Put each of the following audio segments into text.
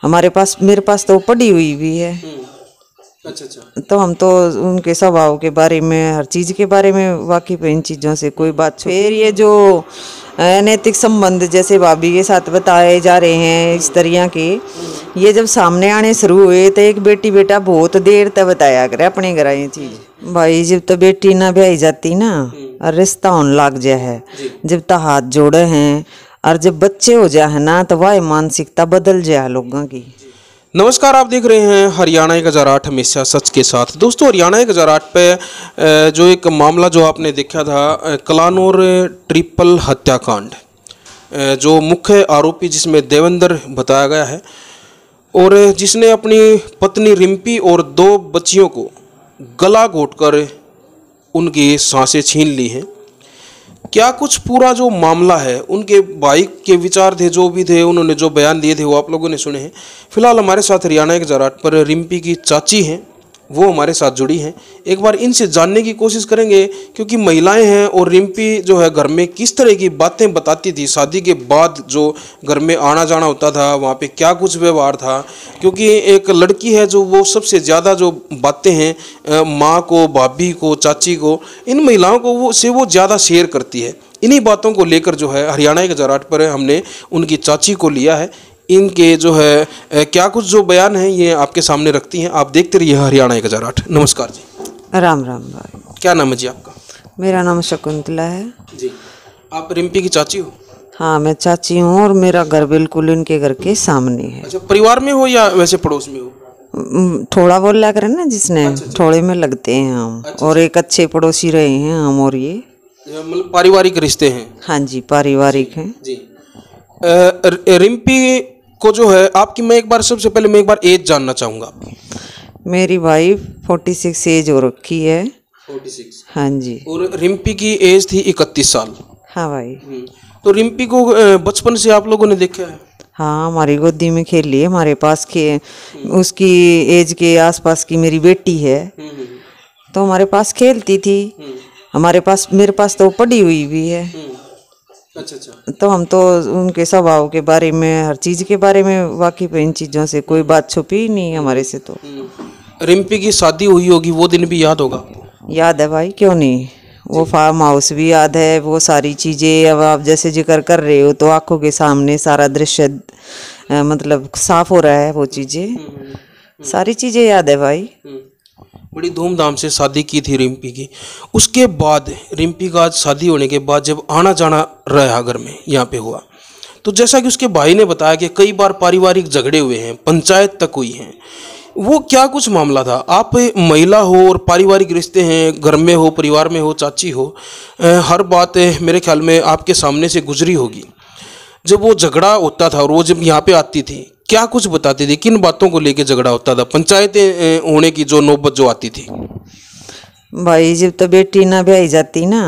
हमारे पास, मेरे पास तो पड़ी हुई भी है। अच्छा अच्छा। तो हम तो उनके स्वभाव के बारे में, हर चीज के बारे में वाकिफ है, इन चीजों से कोई बात। फिर ये जो अनैतिक संबंध जैसे भाभी के साथ बताए जा रहे हैं इस तरह के, ये जब सामने आने शुरू हुए तो एक बेटी बेटा बहुत देर तक बताया करे अपने घर ये चीज। भाई जब तो बेटी ना ब्याही जाती ना और रिश्ता होने लग जाए है, जब तक हाथ जोड़े हैं और जब बच्चे हो जाए ना तो वह मानसिकता बदल जाए लोगों की। नमस्कार, आप देख रहे हैं हरियाणा 1008 हमेशा सच के साथ। दोस्तों, हरियाणा 1008 पे जो एक मामला जो आपने देखा था, कलानौर ट्रिपल हत्याकांड, जो मुख्य आरोपी जिसमें देवेंद्र बताया गया है और जिसने अपनी पत्नी रिम्पी और 2 बच्चियों को गला घोंटकर उनकी सांसें छीन ली हैं। क्या कुछ पूरा जो मामला है, उनके भाई के विचार थे, जो भी थे, उन्होंने जो बयान दिए थे वो आप लोगों ने सुने हैं। फिलहाल हमारे साथ हरियाणा 1008 पर रिम्पी की चाची हैं, वो हमारे साथ जुड़ी हैं। एक बार इनसे जानने की कोशिश करेंगे, क्योंकि महिलाएं हैं और रिम्पी जो है घर में किस तरह की बातें बताती थी, शादी के बाद जो घर में आना जाना होता था वहाँ पे क्या कुछ व्यवहार था। क्योंकि एक लड़की है जो वो सबसे ज़्यादा जो बातें हैं माँ को, भाभी को, चाची को, इन महिलाओं को वो ज़्यादा शेयर करती है। इन्हीं बातों को लेकर जो है हरियाणा 1008 पर हमने उनकी चाची को लिया है। इनके जो है क्या कुछ जो बयान है ये आपके सामने रखती हैं। आप देखते रहिए हरियाणा 1008। नमस्कार जी। राम राम भाई। क्या नाम है जी आपका? मेरा नाम शकुंतला है जी। आप रिम्पी की चाची हो? हाँ, मैं चाची हूँ और मेरा घर बिल्कुल इनके घर के सामने है। अच्छा, परिवार में हो या वैसे पड़ोस में हो? थोड़ा बोला करें ना जिसने, थोड़े में लगते हैं हम। और एक अच्छे पड़ोसी रहे हैं हम, और ये मतलब पारिवारिक रिश्ते हैं? हाँ जी, पारिवारिक हैं जी। रिम्पी को जो है आपकी, मैं एक बार सबसे पहले मैं एक बार एज जानना चाहूँगा आपकी। मेरी भाई 46 एज हो रखी है। 46? हाँ जी। और रिम्पी की एज थी 31 साल? हाँ भाई। तो रिम्पी को बचपन से आप लोगों ने देखा है? हाँ, हमारी गोदी में खेली है, हमारे पास उसकी एज के आसपास की मेरी बेटी है, तो हमारे पास खेलती थी। हमारे पास, मेरे पास तो पड़ी हुई भी है। अच्छा अच्छा। तो हम तो उनके स्वभाव के बारे में, हर चीज के बारे में वाकिफ है, इन चीजों से कोई बात छुपी नहीं हमारे से। तो रिम्पी की शादी हुई होगी, वो दिन भी याद होगा? याद है भाई, क्यों नहीं। वो फार्म हाउस भी याद है, वो सारी चीजें। अब आप जैसे जिक्र कर रहे हो तो आंखों के सामने सारा दृश्य मतलब साफ हो रहा है। वो चीजें, सारी चीजें याद है भाई। बड़ी धूमधाम से शादी की थी रिम्पी की। उसके बाद रिम्पी का आज शादी होने के बाद जब आना जाना रहा घर में यहाँ पे हुआ, तो जैसा कि उसके भाई ने बताया कि कई बार पारिवारिक झगड़े हुए हैं, पंचायत तक हुई हैं। वो क्या कुछ मामला था? आप महिला हो और पारिवारिक रिश्ते हैं, घर में हो, परिवार में हो, चाची हो, हर बात मेरे ख्याल में आपके सामने से गुजरी होगी। जब वो झगड़ा होता था और वो जब यहाँ पे आती थी, क्या कुछ बताती थी? किन बातों को लेके झगड़ा होता था? पंचायतें होने की जो नौबत जो आती थी? भाई जब तो बेटी ना ब्याही जाती ना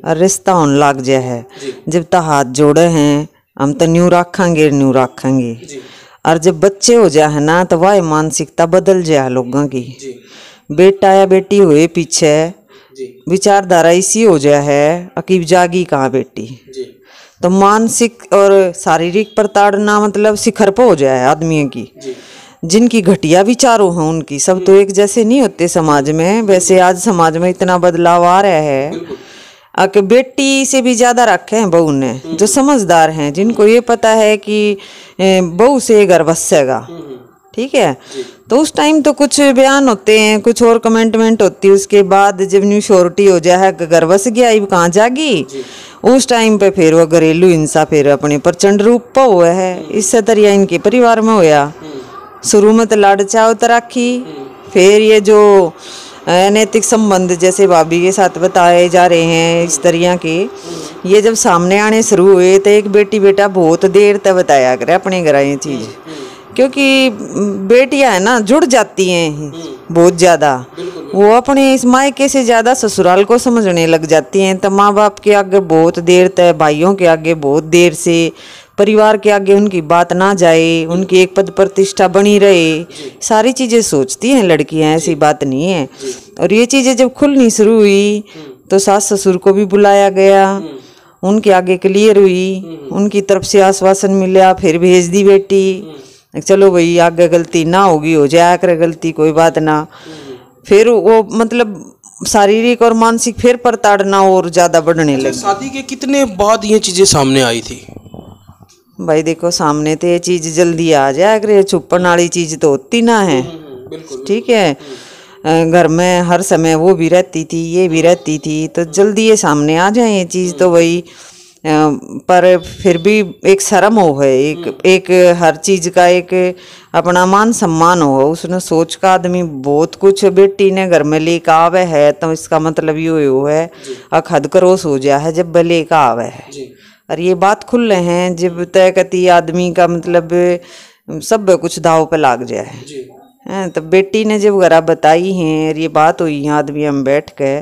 और रिश्ता होने लग जाए है, जब तक हाथ जोड़े हैं हम तो न्यू रखेंगे, न्यू रखेंगे। और जब बच्चे हो जाए ना तो वह मानसिकता बदल जाए लोगों की। बेटा या बेटी हुए पीछे विचारधारा इसी हो जाए है, अकीब जागी कहाँ बेटी। तो मानसिक और शारीरिक प्रताड़ना मतलब शिखर पर हो जाए आदमियों की। जिनकी घटिया विचारों हैं उनकी, सब तो एक जैसे नहीं होते समाज में। वैसे आज समाज में इतना बदलाव आ रहा है कि बेटी से भी ज्यादा रखे हैं बहू ने, जो समझदार हैं, जिनको ये पता है कि बहू से घर बसेगा। ठीक है, तो उस टाइम तो कुछ बयान होते हैं, कुछ और कमेंटमेंट होती है। उसके बाद जब न्यू श्योरिटी हो जाए है घर बस गया, अब कहाँ जागी, उस टाइम पे फिर वो घरेलू हिंसा फिर अपने प्रचंड रूप पर हुआ है। इससे तरिया इनके परिवार में होया। शुरू में तो लाड़ चाव तराखी, फिर ये जो अनैतिक संबंध जैसे भाभी के साथ बताए जा रहे हैं इस तरह के, ये जब सामने आने शुरू हुए तो एक बेटी बेटा बहुत देर तक बताया करे अपने घर ये चीज। क्योंकि बेटियां है ना जुड़ जाती हैं बहुत ज़्यादा, वो अपने इस मायके से ज़्यादा ससुराल को समझने लग जाती हैं। तो माँ बाप के आगे बहुत देर तक, भाइयों के आगे बहुत देर से, परिवार के आगे उनकी बात ना जाए, उनकी एक पद प्रतिष्ठा बनी रहे, सारी चीज़ें सोचती हैं लड़कियां, ऐसी बात नहीं है। और ये चीज़ें जब खुलनी शुरू हुई तो सास ससुर को भी बुलाया गया, उनके आगे क्लियर हुई, उनकी तरफ से आश्वासन मिला, फिर भेज दी बेटी। चलो भाई आगे गलती ना होगी, हो जाया करे गलती, कोई बात ना। फिर वो मतलब शारीरिक और मानसिक फिर प्रताड़ना और ज्यादा बढ़ने लगी। शादी के कितने बाद ये चीजें सामने आई थी? भाई देखो सामने तो ये चीज जल्दी आ जाए, अगर ये छुपन वाली चीज तो होती ना है। ठीक है, घर में हर समय वो भी रहती थी, ये भी रहती थी, तो जल्दी ये सामने आ जाए ये चीज तो वही। पर फिर भी एक शर्म हो है, एक हर चीज का एक अपना मान सम्मान हो। उसने सोच का आदमी बहुत कुछ बेटी ने घर में लेकर आवे है, तो इसका मतलब यो है अखद करोस हो जाए है जब लेकर आवे है। और ये बात खुल रहे हैं जब तय कती आदमी का मतलब सब कुछ दाव पे लाग जाए है। तो बेटी ने जब घर बताई है और ये बात हुई है आदमी हम बैठ के,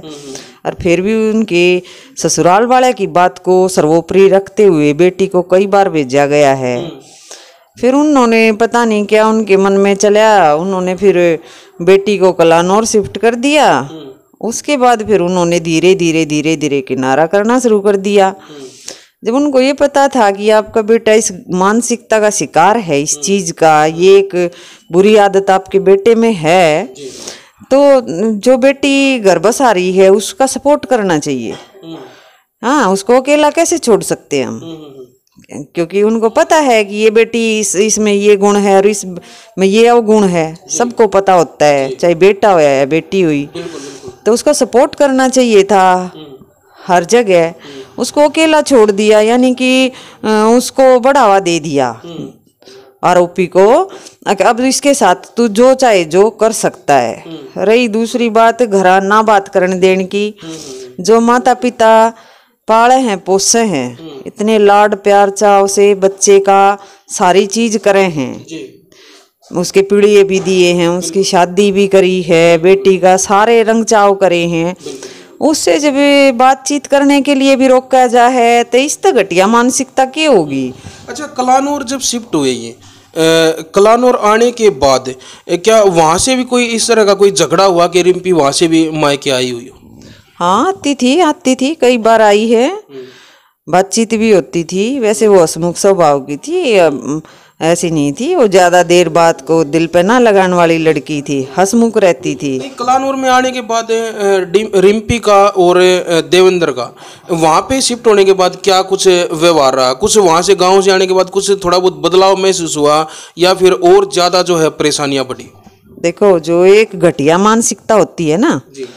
और फिर भी उनके ससुराल वाले की बात को सर्वोपरि रखते हुए बेटी को कई बार भेजा गया है। फिर उन्होंने पता नहीं क्या उनके मन में चला, उन्होंने फिर बेटी को कलानौर शिफ्ट कर दिया। उसके बाद फिर उन्होंने धीरे धीरे किनारा करना शुरू कर दिया। जब उनको ये पता था कि आपका बेटा इस मानसिकता का शिकार है, इस चीज का, ये एक बुरी आदत आपके बेटे में है, तो जो बेटी गर्भवश आ रही है उसका सपोर्ट करना चाहिए। हाँ, उसको अकेला कैसे छोड़ सकते हैं हम, क्योंकि उनको पता है कि ये बेटी इसमें ये गुण है और इसमें ये अवगुण है, सबको पता होता है, चाहे बेटा हो या बेटी हुई, तो उसका सपोर्ट करना चाहिए था हर जगह। उसको अकेला छोड़ दिया, यानी कि उसको बढ़ावा दे दिया आरोपी को। अब इसके साथ तू जो चाहे जो कर सकता है। रही दूसरी बात घरा ना बात करने देने की, जो माता पिता पाले हैं पोसे हैं, इतने लाड प्यार चाव से बच्चे का सारी चीज करे हैं, उसके पीढ़िए भी दिए हैं, उसकी शादी भी करी है, बेटी का सारे रंग चाव करे हैं, उससे जब बातचीत करने के लिए भी रोका जा है तो इस तो घटिया मानसिकता की होगी। अच्छा, कलानौर जब शिफ्ट हुए ये कलानौर आने के बाद क्या वहाँ से भी कोई इस तरह का कोई झगड़ा हुआ कि रिम्पी वहाँ से भी मायके आई हुई हो? हाँ, आती थी, कई बार आई है, बातचीत भी होती थी। वैसे वो हसमुख स्वभाव की थी, ऐसी नहीं थी वो ज्यादा देर बात को दिल पे ना लगाने वाली लड़की थी, हसमुख रहती थी। कलानौर में आने के बाद रिम्पी का और देवेंद्र का वहाँ पे शिफ्ट होने के बाद क्या कुछ व्यवहार रहा? कुछ वहाँ से गांव से आने के बाद कुछ थोड़ा बहुत बदलाव महसूस हुआ या फिर और ज्यादा जो है परेशानियां बढ़ी? देखो, जो एक घटिया मानसिकता होती है ना जी,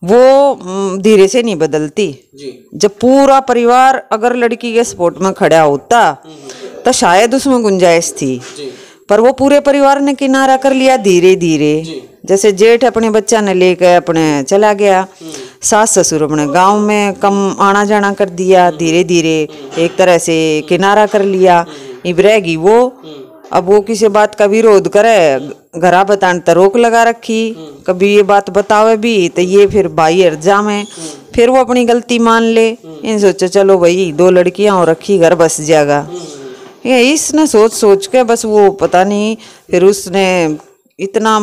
वो धीरे से नहीं बदलती जी। जब पूरा परिवार अगर लड़की के सपोर्ट में खड़ा होता तो शायद उसमें गुंजाइश थी, पर वो पूरे परिवार ने किनारा कर लिया धीरे धीरे। जैसे जेठ अपने बच्चा ने लेकर अपने चला गया, सास ससुर अपने गांव में कम आना जाना कर दिया, धीरे धीरे एक तरह से किनारा कर लिया। इब्रेगी वो अब वो किसी बात का विरोध करे, घरा बताने तो रोक लगा रखी, कभी ये बात बतावे भी तो ये फिर भाई हर जामे, फिर वो अपनी गलती मान ले। इन सोचा चलो भाई 2 लड़कियां और रखी, घर बस जाएगा, ये इसने सोच के बस वो पता नहीं फिर उसने इतना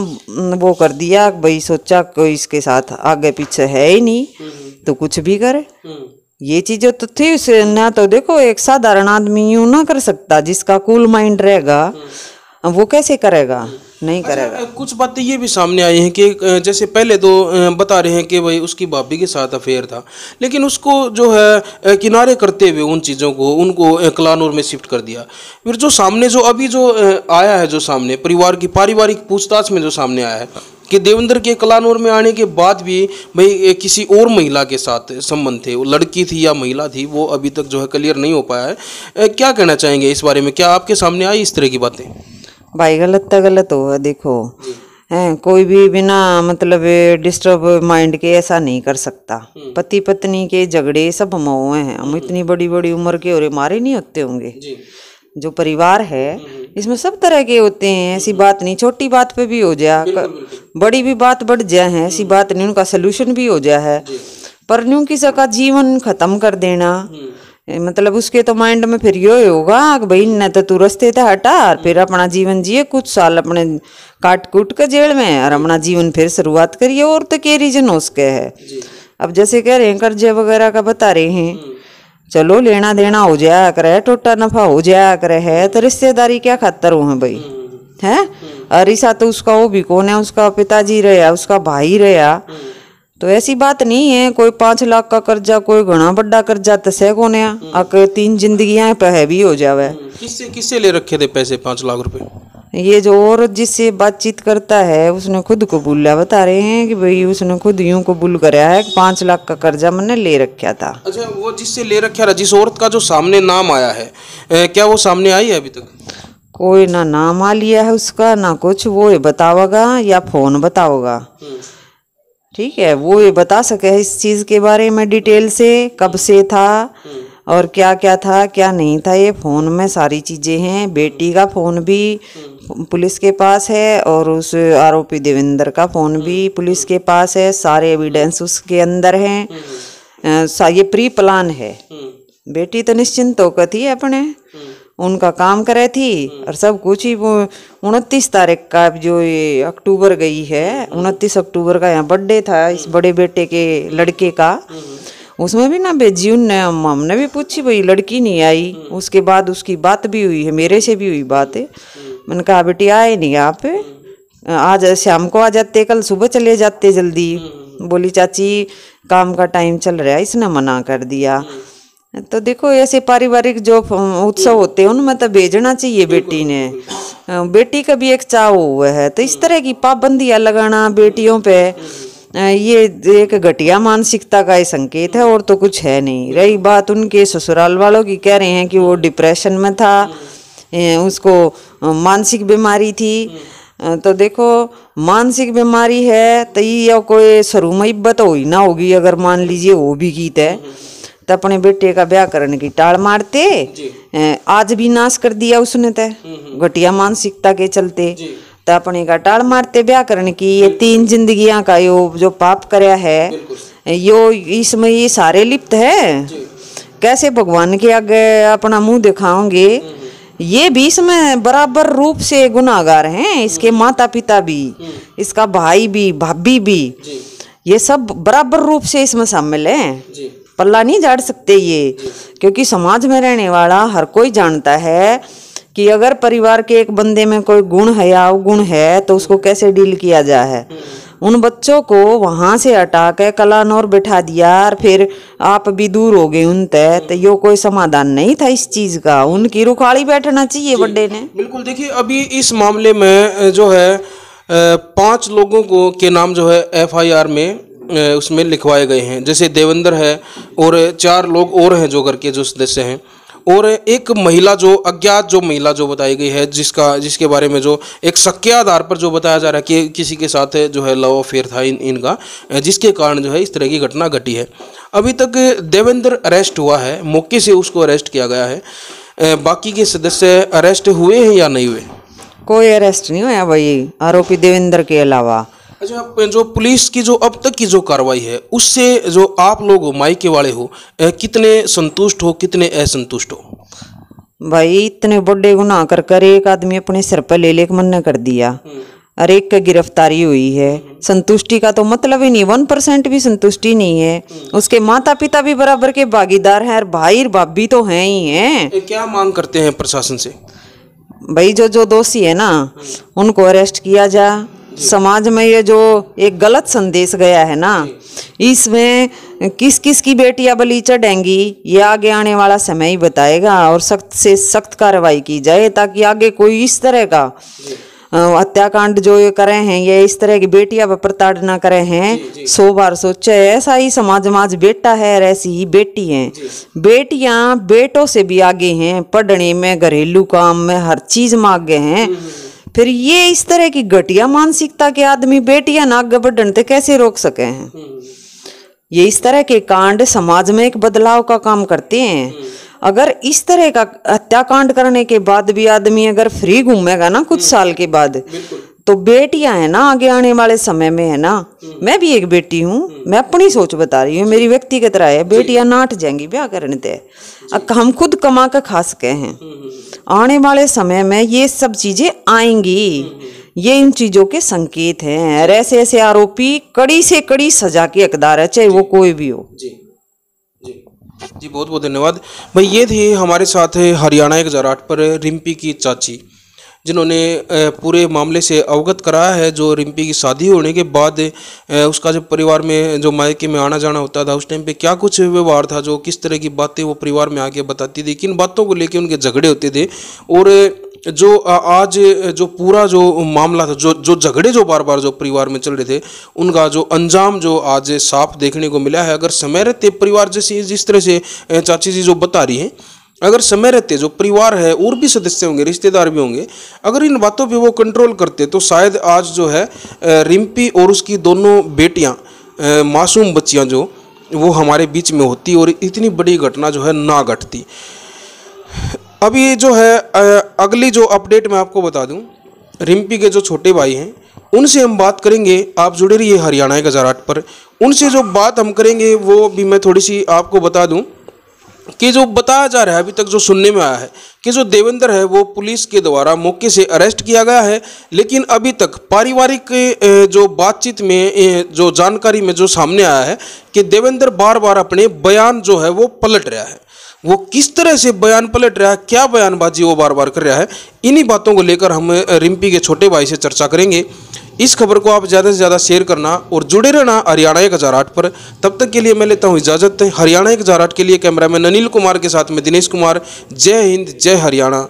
वो कर दिया भाई, सोचा कोई इसके साथ आगे पीछे है ही नहीं तो कुछ भी करे। ये चीजें तो थी उसे ना, तो देखो एक साधारण आदमी यूं ना कर सकता, जिसका कूल माइंड रहेगा वो कैसे करेगा, नहीं करेगा। कुछ बातें ये भी सामने आई हैं कि जैसे पहले तो बता रहे हैं कि भाई उसकी भाभी के साथ अफेयर था, लेकिन उसको जो है किनारे करते हुए उन चीज़ों को उनको कलानौर में शिफ्ट कर दिया। फिर जो सामने जो अभी जो आया है, जो सामने परिवार की पारिवारिक पूछताछ में जो सामने आया है कि देवेंद्र के कलानौर में आने के बाद भी भाई किसी और महिला के साथ संबंध थे, वो लड़की थी या महिला थी वो अभी तक जो है क्लियर नहीं हो पाया है। क्या कहना चाहेंगे इस बारे में? क्या आपके सामने आई इस तरह की बातें? भाई गलत तो गलत हो, देखो है कोई भी बिना मतलब डिस्टर्ब माइंड के ऐसा नहीं कर सकता। पति पत्नी के झगड़े सब हम हुए हैं, हम इतनी बड़ी बड़ी उम्र के और हमारे नहीं होते होंगे। जो परिवार है इसमें सब तरह के होते हैं, ऐसी बात नहीं छोटी बात पे भी हो जाए, बड़ी भी बात बढ़ जाए है, ऐसी बात नहीं, उनका सलूशन भी हो जाए है। पर न्यू किसी का जीवन खत्म कर देना मतलब उसके तो माइंड में फिर ये होगा कि भाई न तो तू रस्ते से हटा और फिर अपना जीवन जिए, कुछ साल अपने काट कूट के जेल में और अपना जीवन फिर शुरुआत करिए। और तो क्या रीजन हो उसके है? अब जैसे कह रहे हैं कर्जे वगैरह का बता रहे हैं, चलो लेना देना हो जाया करे, टोटा नफा हो जाया करे है, तो रिश्तेदारी क्या खातर हो है भाई? है। और ऐसा तो उसका वो भी कौन है, उसका पिताजी रहा, उसका भाई रहा। तो ऐसी बात नहीं है, कोई 5 लाख का कर्जा, कोई घना बड़ा कर्जा तसे कौन है, अगर 3 जिंदगियां पे हैवी हो जावे। किससे ले रखे थे पैसे 5 लाख रुपए? ये जो औरत जिससे बातचीत करता है उसने खुद कबूल बता रहे हैं कि भाई उसने खुद यूं कबूल कराया है कि 5 लाख का कर्जा मैंने ले रखा था। अच्छा, वो जिससे ले रखा था, जिस औरत का जो सामने नाम आया है, क्या वो सामने आई है अभी तक? कोई ना नाम आ लिया है उसका ना कुछ, वो ये बताओगा या फोन बताओगा। ठीक है, वो ये बता सके इस चीज के बारे में डिटेल से, कब से था और क्या क्या था क्या नहीं था। ये फोन में सारी चीजें हैं। बेटी का फोन भी पुलिस के पास है और उस आरोपी देवेंद्र का फोन भी पुलिस के पास है। सारे एविडेंस उसके अंदर हैं। ये प्री प्लान है। बेटी तो निश्चिंत होकर थी, अपने उनका काम करे थी और सब कुछ ही। वो 29 तारीख का जो ये अक्टूबर गई है, 29 अक्टूबर का यहाँ बर्थडे था इस बड़े बेटे के लड़के का। उसमें भी ना भेजी उनने, हमने भी पूछी, भाई लड़की नहीं आई। उसके बाद उसकी बात भी हुई है, मेरे से भी हुई बात है। मैंने कहा बेटी आए नहीं आप, आज शाम को आ जाते, कल सुबह चले जाते जल्दी। बोली चाची काम का टाइम चल रहा है, इसने मना कर दिया। तो देखो ऐसे पारिवारिक जो उत्सव होते हैं उनमें तो भेजना चाहिए बेटी ने। बेटी का भी एक चाव हुआ है, तो इस तरह की पाबंदियां लगाना बेटियों पे, ये एक घटिया मानसिकता का ही संकेत है, और तो कुछ है नहीं। रही बात उनके ससुराल वालों की, कह रहे हैं कि वो डिप्रेशन में था, उसको मानसिक बीमारी थी। तो देखो मानसिक बीमारी है तो ये कोई सरुमइब्बत हो ही ना होगी। अगर मान लीजिए वो भी गीत है तो अपने बेटे का ब्याह करने की टाल मारते। आज भी नाश कर दिया उसने तय घटिया मानसिकता के चलते। तो अपने का टाल मारते ब्याह करने की। ये 3 जिंदगियां का यो जो पाप करया है, यो इसमें ये सारे लिप्त है। कैसे भगवान के आगे अपना मुंह दिखाओगे? ये भी इसमें बराबर रूप से गुनाहगार हैं। इसके माता पिता भी, इसका भाई भी, भाभी भी, ये सब बराबर रूप से इसमें शामिल हैं। पल्ला नहीं झाड़ सकते ये, क्योंकि समाज में रहने वाला हर कोई जानता है कि अगर परिवार के एक बंदे में कोई गुण है या अवगुण है तो उसको कैसे डील किया जाए है। उन बच्चों को वहां से हटा के कलानौर बैठा दिया और फिर आप भी दूर हो गए उनते, तो यो कोई समाधान नहीं था इस चीज का। उनकी रुखाड़ी बैठना चाहिए बड़े ने। बिल्कुल। देखिए अभी इस मामले में जो है 5 लोगों को के नाम जो है FIR में उसमें लिखवाए गए हैं। जैसे देवेंद्र है और 4 लोग और हैं जो घर के जो सदस्य हैं, और एक महिला जो अज्ञात जो महिला जो बताई गई है, जिसके बारे में जो एक शक आधार पर जो बताया जा रहा है कि किसी के साथ जो है लव अफेयर था इनका, जिसके कारण जो है इस तरह की घटना घटी है। अभी तक देवेंद्र अरेस्ट हुआ है, मौके से उसको अरेस्ट किया गया है। बाकी के सदस्य अरेस्ट हुए हैं या नहीं हुए? कोई अरेस्ट नहीं हुआ भाई, आरोपी देवेंद्र के अलावा। अच्छा, जो पुलिस की जो अब तक की जो कार्रवाई है उससे जो आप लोग हो, मायके वाले हो, कितने संतुष्ट हो, कितने असंतुष्ट हो? भाई इतने बड़े गुनाह कर कर एक आदमी अपने सिर पर ले लेकर मन्ना कर दिया और एक की गिरफ्तारी हुई है। संतुष्टि का तो मतलब ही नहीं, 1% भी संतुष्टि नहीं है। उसके माता पिता भी बराबर के भागीदार हैं और भाई भाभी तो हैं ही हैं। क्या मांग करते हैं प्रशासन से? भाई जो दोषी है ना उनको अरेस्ट किया जा। समाज में ये जो एक गलत संदेश गया है ना, इसमें किस किस की बेटियां बलि चढ़ेंगी ये आगे आने वाला समय ही बताएगा। और सख्त से सख्त कार्रवाई की जाए ताकि आगे कोई इस तरह का हत्याकांड जो ये करे हैं, ये इस तरह की बेटियां पर प्रताड़ना करे हैं। 100 बार सोचे ऐसा ही समाज आज बेटा है और ऐसी ही बेटी हैं। बेटियां बेटों से भी आगे हैं, पढ़ने में, घरेलू काम में, हर चीज में आगे हैं। फिर ये इस तरह की घटिया मानसिकता के आदमी बेटियां ना आगे बढ़ने कैसे रोक सके हैं? ये इस तरह के कांड समाज में एक बदलाव का काम करते हैं। अगर इस तरह का हत्याकांड करने के बाद भी आदमी अगर फ्री घूमेगा ना कुछ साल के बाद, तो बेटियां है ना आगे आने वाले समय में है ना, मैं भी एक बेटी हूँ, मैं अपनी सोच बता रही हूँ, मेरी व्यक्तिगत राय है, बेटियां नाट जाएंगी ब्याह करने ते। हम खुद कमा कर खा सके हैं। आने वाले समय में ये सब चीजें आएंगी, ये इन चीजों के संकेत हैं। और ऐसे ऐसे आरोपी कड़ी से कड़ी सजा के हकदार है, चाहे वो कोई भी हो। जी बहुत बहुत धन्यवाद भाई। ये थी हमारे साथ हरियाणा एक जराट पर रिम्पी की चाची। जिन्होंने पूरे मामले से अवगत कराया है। जो रिम्पी की शादी होने के बाद उसका जब परिवार में जो मायके में आना जाना होता था, उस टाइम पे क्या कुछ व्यवहार था, जो किस तरह की बातें वो परिवार में आके बताती थी, किन बातों को लेके उनके झगड़े होते थे। और जो आज जो पूरा जो मामला था, जो झगड़े जो बार बार जो परिवार में चल रहे थे, उनका जो अंजाम जो आज साफ देखने को मिला है। अगर समय रहते परिवार जैसी जिस तरह से चाची जी जो बता रही हैं, अगर समय रहते जो परिवार है और भी सदस्य होंगे, रिश्तेदार भी होंगे, अगर इन बातों पे वो कंट्रोल करते तो शायद आज जो है रिम्पी और उसकी दोनों बेटियां, मासूम बच्चियां जो वो हमारे बीच में होती और इतनी बड़ी घटना जो है ना घटती। अभी जो है अगली जो अपडेट मैं आपको बता दूं, रिम्पी के जो छोटे भाई हैं उनसे हम बात करेंगे। आप जुड़े रहिए हरियाणा एक हज़ार 8 पर। उनसे जो बात हम करेंगे वो भी मैं थोड़ी सी आपको बता दूं कि जो बताया जा रहा है, अभी तक जो सुनने में आया है कि जो देवेंद्र है वो पुलिस के द्वारा मौके से अरेस्ट किया गया है। लेकिन अभी तक पारिवारिक जो बातचीत में जो जानकारी में जो सामने आया है कि देवेंद्र बार बार अपने बयान जो है वो पलट रहा है। वो किस तरह से बयान पलट रहा है, क्या बयानबाजी वो बार बार कर रहा है, इन्हीं बातों को लेकर हम रिम्पी के छोटे भाई से चर्चा करेंगे। इस खबर को आप ज़्यादा से ज़्यादा शेयर करना और जुड़े रहना हरियाणा एक हज़ार 8 पर। तब तक के लिए मैं लेता हूँ इजाज़त। हरियाणा एक हज़ार 8 के लिए कैमरामैन अनिल कुमार के साथ में दिनेश कुमार। जय हिंद, जय हरियाणा।